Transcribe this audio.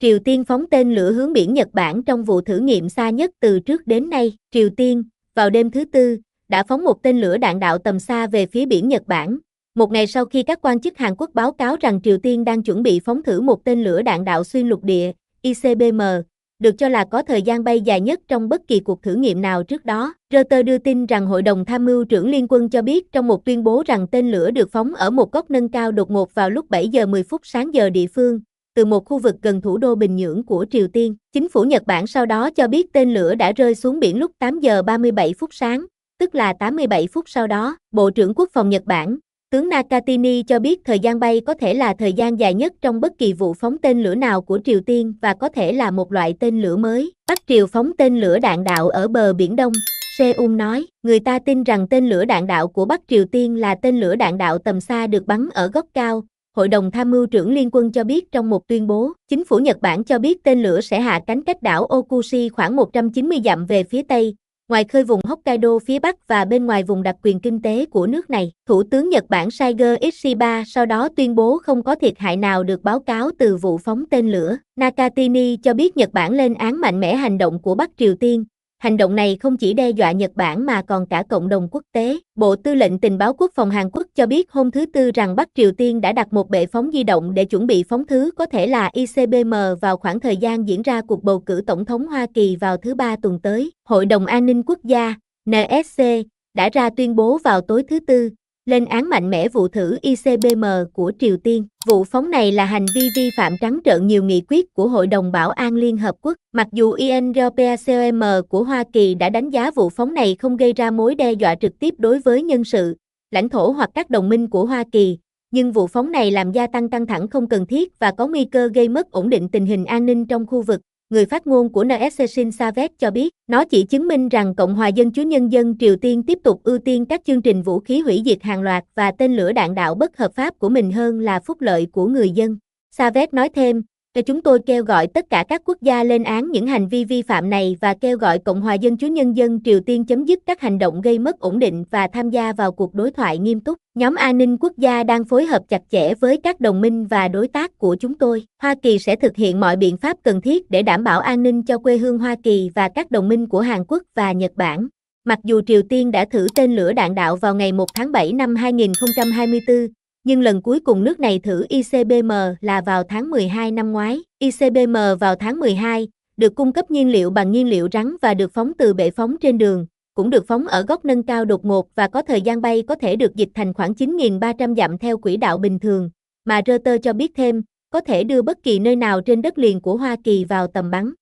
Triều Tiên phóng tên lửa hướng biển Nhật Bản trong vụ thử nghiệm xa nhất từ trước đến nay. Triều Tiên, vào đêm thứ Tư, đã phóng một tên lửa đạn đạo tầm xa về phía biển Nhật Bản. Một ngày sau khi các quan chức Hàn Quốc báo cáo rằng Triều Tiên đang chuẩn bị phóng thử một tên lửa đạn đạo xuyên lục địa, ICBM, được cho là có thời gian bay dài nhất trong bất kỳ cuộc thử nghiệm nào trước đó. Reuters đưa tin rằng Hội đồng Tham mưu trưởng Liên quân cho biết trong một tuyên bố rằng tên lửa được phóng ở một góc nâng cao đột ngột vào lúc 7 giờ 10 phút sáng giờ địa phương, từ một khu vực gần thủ đô Bình Nhưỡng của Triều Tiên. Chính phủ Nhật Bản sau đó cho biết tên lửa đã rơi xuống biển lúc 8 giờ 37 phút sáng, tức là 87 phút sau đó. Bộ trưởng Quốc phòng Nhật Bản, tướng Nakatani cho biết thời gian bay có thể là thời gian dài nhất trong bất kỳ vụ phóng tên lửa nào của Triều Tiên và có thể là một loại tên lửa mới. Bắc Triều phóng tên lửa đạn đạo ở bờ Biển Đông, Seoul nói. Người ta tin rằng tên lửa đạn đạo của Bắc Triều Tiên là tên lửa đạn đạo tầm xa được bắn ở góc cao, Hội đồng Tham mưu trưởng Liên quân cho biết trong một tuyên bố. Chính phủ Nhật Bản cho biết tên lửa sẽ hạ cánh cách đảo Okushi khoảng 190 dặm về phía Tây, ngoài khơi vùng Hokkaido phía Bắc và bên ngoài vùng đặc quyền kinh tế của nước này. Thủ tướng Nhật Bản Shigeru Ishiba sau đó tuyên bố không có thiệt hại nào được báo cáo từ vụ phóng tên lửa. Nakatani cho biết Nhật Bản lên án mạnh mẽ hành động của Bắc Triều Tiên. Hành động này không chỉ đe dọa Nhật Bản mà còn cả cộng đồng quốc tế. Bộ Tư lệnh Tình báo Quốc phòng Hàn Quốc cho biết hôm thứ Tư rằng Bắc Triều Tiên đã đặt một bệ phóng di động để chuẩn bị phóng thứ có thể là ICBM vào khoảng thời gian diễn ra cuộc bầu cử tổng thống Hoa Kỳ vào thứ Ba tuần tới. Hội đồng An ninh Quốc gia, NSC, đã ra tuyên bố vào tối thứ Tư, lên án mạnh mẽ vụ thử ICBM của Triều Tiên. Vụ phóng này là hành vi vi phạm trắng trợn nhiều nghị quyết của Hội đồng Bảo an Liên Hợp Quốc. Mặc dù UNRPACOM của Hoa Kỳ đã đánh giá vụ phóng này không gây ra mối đe dọa trực tiếp đối với nhân sự, lãnh thổ hoặc các đồng minh của Hoa Kỳ, nhưng vụ phóng này làm gia tăng căng thẳng không cần thiết và có nguy cơ gây mất ổn định tình hình an ninh trong khu vực. Người phát ngôn của NSC Shin Savet cho biết, nó chỉ chứng minh rằng Cộng hòa Dân chủ Nhân dân Triều Tiên tiếp tục ưu tiên các chương trình vũ khí hủy diệt hàng loạt và tên lửa đạn đạo bất hợp pháp của mình hơn là phúc lợi của người dân. Savet nói thêm, chúng tôi kêu gọi tất cả các quốc gia lên án những hành vi vi phạm này và kêu gọi Cộng hòa Dân chủ Nhân dân Triều Tiên chấm dứt các hành động gây mất ổn định và tham gia vào cuộc đối thoại nghiêm túc. Nhóm an ninh quốc gia đang phối hợp chặt chẽ với các đồng minh và đối tác của chúng tôi. Hoa Kỳ sẽ thực hiện mọi biện pháp cần thiết để đảm bảo an ninh cho quê hương Hoa Kỳ và các đồng minh của Hàn Quốc và Nhật Bản. Mặc dù Triều Tiên đã thử tên lửa đạn đạo vào ngày 1 tháng 7 năm 2024, nhưng lần cuối cùng nước này thử ICBM là vào tháng 12 năm ngoái. ICBM vào tháng 12, được cung cấp nhiên liệu bằng nhiên liệu rắn và được phóng từ bệ phóng trên đường, cũng được phóng ở góc nâng cao đột ngột và có thời gian bay có thể được dịch thành khoảng 9.300 dặm theo quỹ đạo bình thường, mà Reuters cho biết thêm, có thể đưa bất kỳ nơi nào trên đất liền của Hoa Kỳ vào tầm bắn.